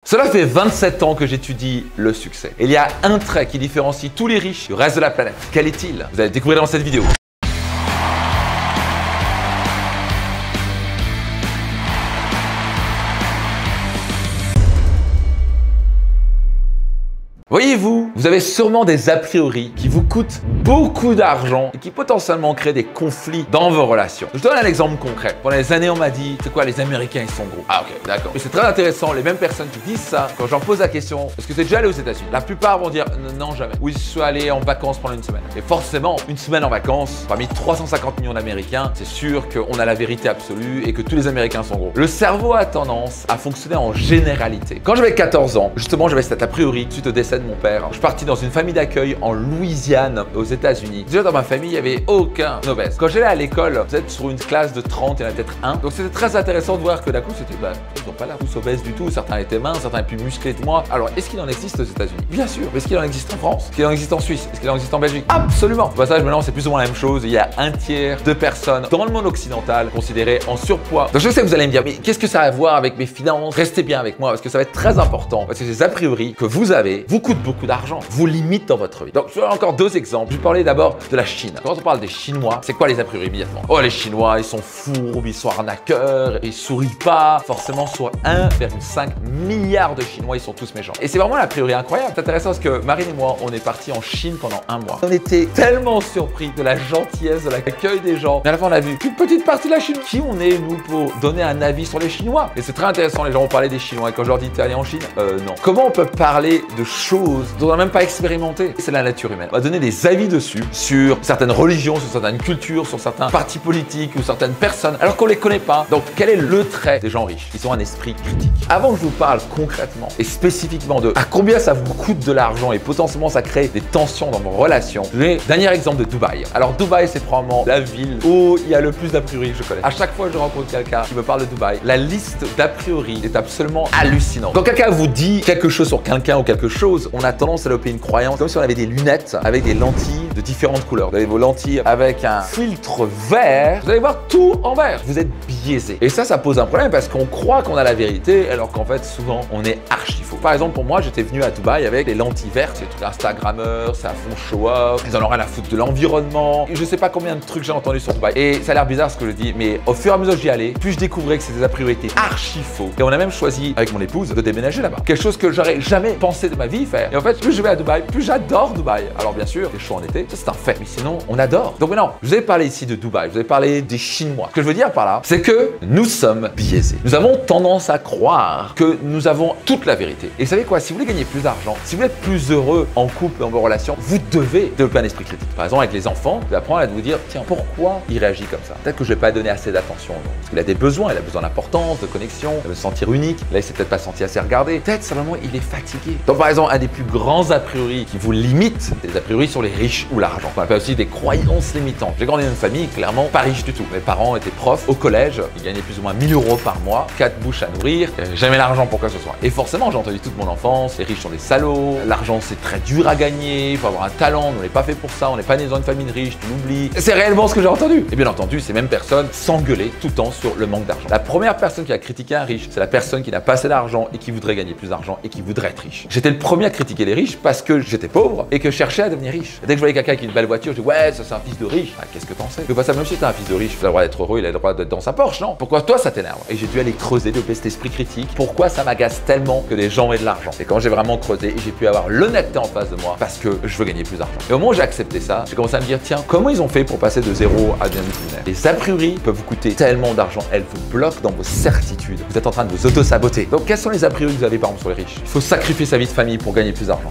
Cela fait 27 ans que j'étudie le succès. Et il y a un trait qui différencie tous les riches du reste de la planète. Quel est-il? Vous allez le découvrir dans cette vidéo. Voyez-vous, vous avez sûrement des a priori qui vous coûtent beaucoup d'argent et qui potentiellement créent des conflits dans vos relations. Je donne un exemple concret. Pendant les années, on m'a dit, c'est quoi, les Américains, ils sont gros. Ah ok, d'accord. Et c'est très intéressant, les mêmes personnes qui disent ça, quand j'en pose la question, est-ce que tu es déjà allé aux États-Unis? La plupart vont dire, non, jamais. Ou je suis allé en vacances pendant une semaine. Et forcément, une semaine en vacances, parmi 350 millions d'Américains, c'est sûr qu'on a la vérité absolue et que tous les Américains sont gros. Le cerveau a tendance à fonctionner en généralité. Quand j'avais 14 ans, justement, j'avais cet a priori suite au décès de mon père. Je suis parti dans une famille d'accueil en Louisiane, aux États-Unis. Déjà dans ma famille, il n'y avait aucun obèse. Quand j'allais à l'école, vous êtes sur une classe de 30, il y en a peut-être un. Donc c'était très intéressant de voir que d'un coup, c'était, ils n'ont pas l'air tous obèses du tout. Certains étaient minces, certains plus musclés que moi. Alors, est-ce qu'il en existe aux États-Unis? Bien sûr. Est-ce qu'il en existe en France? Est-ce qu'il en existe en Suisse? Est-ce qu'il en existe en Belgique? Absolument. Au passage, maintenant, c'est plus ou moins la même chose. Il y a un tiers de personnes dans le monde occidental considérées en surpoids. Donc je sais que vous allez me dire, mais qu'est-ce que ça a à voir avec mes finances? Restez bien avec moi parce que ça va être très important. Parce que ces a priori que vous avez vous coûtent beaucoup d'argent, vous limitent dans votre vie. Donc, je vais encore deux exemples. Je vais parler d'abord de la Chine. Quand on parle des Chinois, c'est quoi les a priori immédiatement? Oh, les Chinois, ils sont fourbes, ils sont arnaqueurs, ils sourient pas. Forcément, sur 1,5 milliard de Chinois, ils sont tous méchants. Et c'est vraiment l'a priori incroyable. C'est intéressant parce que Marine et moi, on est partis en Chine pendant un mois. On était tellement surpris de la gentillesse, de l'accueil des gens. Mais à la fin, on a vu qu'une petite partie de la Chine. Qui on est, nous, pour donner un avis sur les Chinois? Et c'est très intéressant, les gens ont parlé des Chinois. Et quand je leur dis, t'es allé en Chine? Non. Comment on peut parler de choses dont on n'a même pas expérimenté? C'est la nature humaine. On va donner des avis dessus, sur certaines religions, sur certaines cultures, sur certains partis politiques ou certaines personnes, alors qu'on les connaît pas. Donc, quel est le trait des gens riches? Ils ont un esprit critique. Avant que je vous parle concrètement et spécifiquement de à combien ça vous coûte de l'argent et potentiellement ça crée des tensions dans vos relations, je vais dernier exemple de Dubaï. Alors, Dubaï, c'est probablement la ville où il y a le plus d'a priori que je connais. À chaque fois que je rencontre quelqu'un qui me parle de Dubaï, la liste d'a priori est absolument hallucinante. Quand quelqu'un vous dit quelque chose sur quelqu'un ou quelque chose, on a tendance à développer une croyance comme si on avait des lunettes avec des lentilles de différentes couleurs. Vous avez vos lentilles avec un filtre vert, vous allez voir tout en vert. Vous êtes biaisé. Et ça pose un problème parce qu'on croit qu'on a la vérité alors qu'en fait, souvent, on est archi faux. Par exemple, pour moi, j'étais venu à Dubaï avec les lentilles vertes. C'est tout Instagrammeurs, c'est à fond show-off, ils en ont rien à foutre de l'environnement. Je sais pas combien de trucs j'ai entendu sur Dubaï. Et ça a l'air bizarre ce que je dis, mais au fur et à mesure que j'y allais, plus je découvrais que c'était des a priori archi faux. Et on a même choisi avec mon épouse de déménager là-bas. Quelque chose que j'aurais jamais pensé de ma vie faire. Et en fait, plus je vais à Dubaï, plus j'adore Dubaï. Alors bien sûr, c'est chaud en été, ça c'est un fait. Mais sinon, on adore. Donc maintenant, je vous ai parlé ici de Dubaï, je vous ai parlé des Chinois. Ce que je veux dire par là, c'est que nous sommes biaisés. Nous avons tendance à croire que nous avons toute la vérité. Et vous savez quoi? Si vous voulez gagner plus d'argent, si vous voulez être plus heureux en couple, dans vos relations, vous devez développer un esprit critique. Par exemple, avec les enfants, vous allez apprendre à vous dire, tiens, pourquoi il réagit comme ça? Peut-être que je vais pas donner assez d'attention. Parce qu'il a des besoins, il a besoin d'importance, de connexion, il veut se sentir unique. Là, il s'est peut-être pas senti assez regardé. Peut-être simplement, il est fatigué. Donc par exemple, un des plus grands a priori qui vous limite, c'est des a priori sur les riches ou l'argent. On appelle aussi des croyances limitantes. J'ai grandi dans une famille clairement pas riche du tout. Mes parents étaient profs au collège, ils gagnaient plus ou moins 1000 € par mois, 4 bouches à nourrir, jamais l'argent pour quoi que ce soit. Et forcément, j'ai entendu toute mon enfance, les riches sont des salauds, l'argent c'est très dur à gagner, il faut avoir un talent, on n'est pas fait pour ça, on n'est pas né dans une famille de riches, tu l'oublies. C'est réellement ce que j'ai entendu. Et bien entendu, ces mêmes personnes s'engueulaient tout le temps sur le manque d'argent. La première personne qui a critiqué un riche, c'est la personne qui n'a pas assez d'argent et qui voudrait gagner plus d'argent et qui voudrait être riche. J'étais le premier à critiquer les riches parce que j'étais pauvre et que je cherchais à devenir riche. Et dès que je voyais quelqu'un qui a une belle voiture, je dis ouais, ça c'est un fils de riche. Ah, qu'est-ce que t'en sais? Je vois ça, même si t'es un fils de riche, il a le droit d'être heureux, il a le droit d'être dans sa Porsche, non? Pourquoi toi ça t'énerve? Et j'ai dû aller creuser, développer cet esprit critique. Pourquoi ça m'agace tellement que les gens aient de l'argent? Et quand j'ai vraiment creusé, j'ai pu avoir l'honnêteté en face de moi parce que je veux gagner plus d'argent. Et au moment où j'ai accepté ça, j'ai commencé à me dire tiens, comment ils ont fait pour passer de 0 à bien millionnaire? Les a priori peuvent vous coûter tellement d'argent, elles vous bloquent dans vos certitudes. Vous êtes en train de vous auto-saboter. Donc quels sont les a priori que vous avez par exemple sur les riches? Il faut sacrifier sa vie de famille pour gagner plus d'argent.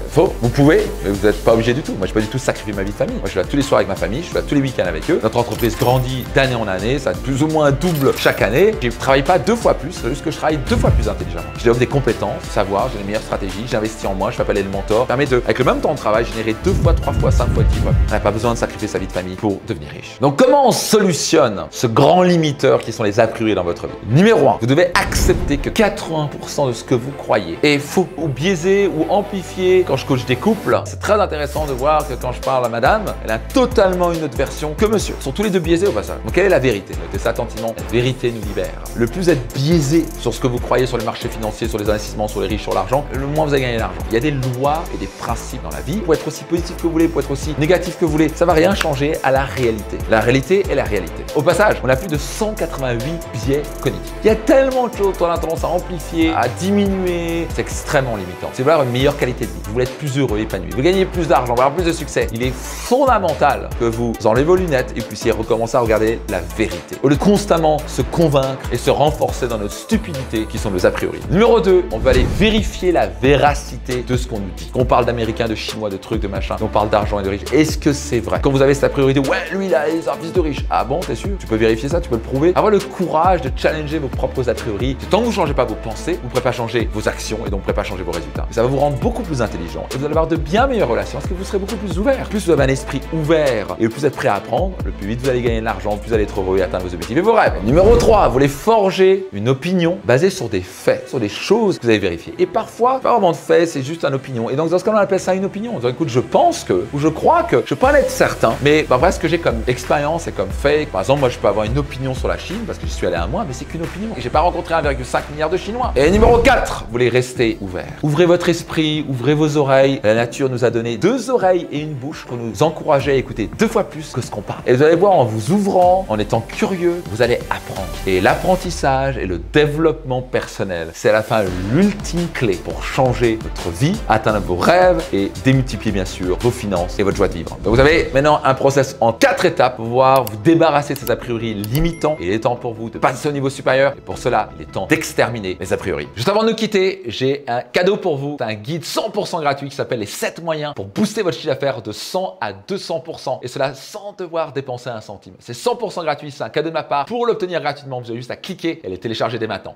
Faux. Vous pouvez, mais vous n'êtes pas obligé du tout. Moi, je ne vais pas du tout sacrifier ma vie de famille. Moi, je suis là tous les soirs avec ma famille, je suis là tous les week-ends avec eux. Notre entreprise grandit d'année en année, ça plus ou moins double chaque année. Je ne travaille pas 2 fois plus, c'est juste que je travaille 2 fois plus intelligemment. Je développe des compétences, savoir, j'ai les meilleures stratégies, j'investis en moi, je fais appel à le mentor. Ça permet de, avec le même temps de travail, générer 2 fois, 3 fois, 5 fois, 10 fois. On n'a pas besoin de sacrifier sa vie de famille pour devenir riche. Donc, comment on solutionne ce grand limiteur qui sont les a priori dans votre vie? Numéro 1, vous devez accepter que 80% de ce que vous croyez est faux ou biaisé ou amplifié. Quand je coach des couples, c'est très intéressant de voir que quand je parle à madame, elle a totalement une autre version que monsieur. Ils sont tous les deux biaisés au passage. Donc quelle est la vérité? Notez ça attentivement. La vérité nous libère. Le plus vous êtes biaisé sur ce que vous croyez sur les marchés financiers, sur les investissements, sur les riches, sur l'argent, le moins vous allez gagner d'argent. Il y a des lois et des principes dans la vie. Pour être aussi positif que vous voulez, pour être aussi négatif que vous voulez, ça va rien changer à la réalité. La réalité est la réalité. Au passage, on a plus de 188 biais cognitifs. Il y a tellement de choses qu'on a tendance à amplifier, à diminuer. C'est extrêmement limitant. Si vous voulez avoir une meilleure qualité de vie, vous voulez être plus heureux, épanoui, vous gagnez plus d'argent, avoir plus de succès, il est fondamental que vous enlevez vos lunettes et puissiez recommencer à regarder la vérité. Au lieu de constamment se convaincre et se renforcer dans notre stupidité qui sont nos a priori. Numéro 2, on va aller vérifier la véracité de ce qu'on nous dit. Qu'on parle d'américains, de chinois, de trucs, de machin, on parle d'argent et de riches. Est-ce que c'est vrai? Quand vous avez cette priorité, ouais, lui, il a les services de riches. Ah bon, t'es sûr? Tu peux vérifier ça, tu peux le prouver. Avoir le courage de challenger vos propres a priori. Tant que vous ne changez pas vos pensées, vous ne pourrez pas changer vos actions et donc vous ne pourrez pas changer vos résultats. Ça va vous rendre beaucoup plus intelligent et vous allez avoir de bien meilleures relations parce que vous serez beaucoup plus ouvert. Plus vous avez un esprit ouvert et le plus vous êtes prêt à apprendre, le plus vite vous allez gagner de l'argent, plus vous allez être heureux et atteindre vos objectifs et vos rêves. Numéro 3, vous voulez forger une opinion basée sur des faits, sur des choses que vous avez vérifiées. Et parfois, pas vraiment de faits, c'est juste une opinion. Et donc dans ce cas, on appelle ça une opinion. Donc écoute, je pense que, ou je crois que, je peux pas en être certain, mais après ce que j'ai comme expérience et comme fait, par exemple, moi je peux avoir une opinion sur la Chine parce que j'y suis allé un mois, mais c'est qu'une opinion. Et j'ai pas rencontré 1,5 milliard de Chinois. Et numéro 4, vous voulez rester ouvert. Ouvrez votre esprit, ouvrez vos oreilles. La nature nous a donné 2 oreilles et une bouche pour nous encourager à écouter 2 fois plus que ce qu'on parle. Et vous allez voir, en vous ouvrant, en étant curieux, vous allez apprendre. Et l'apprentissage et le développement personnel, c'est à la fin l'ultime clé pour changer votre vie, atteindre vos rêves et démultiplier bien sûr vos finances et votre joie de vivre. Donc vous avez maintenant un process en 4 étapes pour pouvoir vous débarrasser de ces a priori limitants. Et il est temps pour vous de passer au niveau supérieur. Et pour cela, il est temps d'exterminer les a priori. Juste avant de nous quitter, j'ai un cadeau pour vous. C'est un guide 100% gratuit qui s'appelle les 7 moyens pour booster votre chiffre d'affaires de 100 à 200%. Et cela sans devoir dépenser un centime. C'est 100% gratuit, c'est un cadeau de ma part. Pour l'obtenir gratuitement, vous avez juste à cliquer et les télécharger dès maintenant.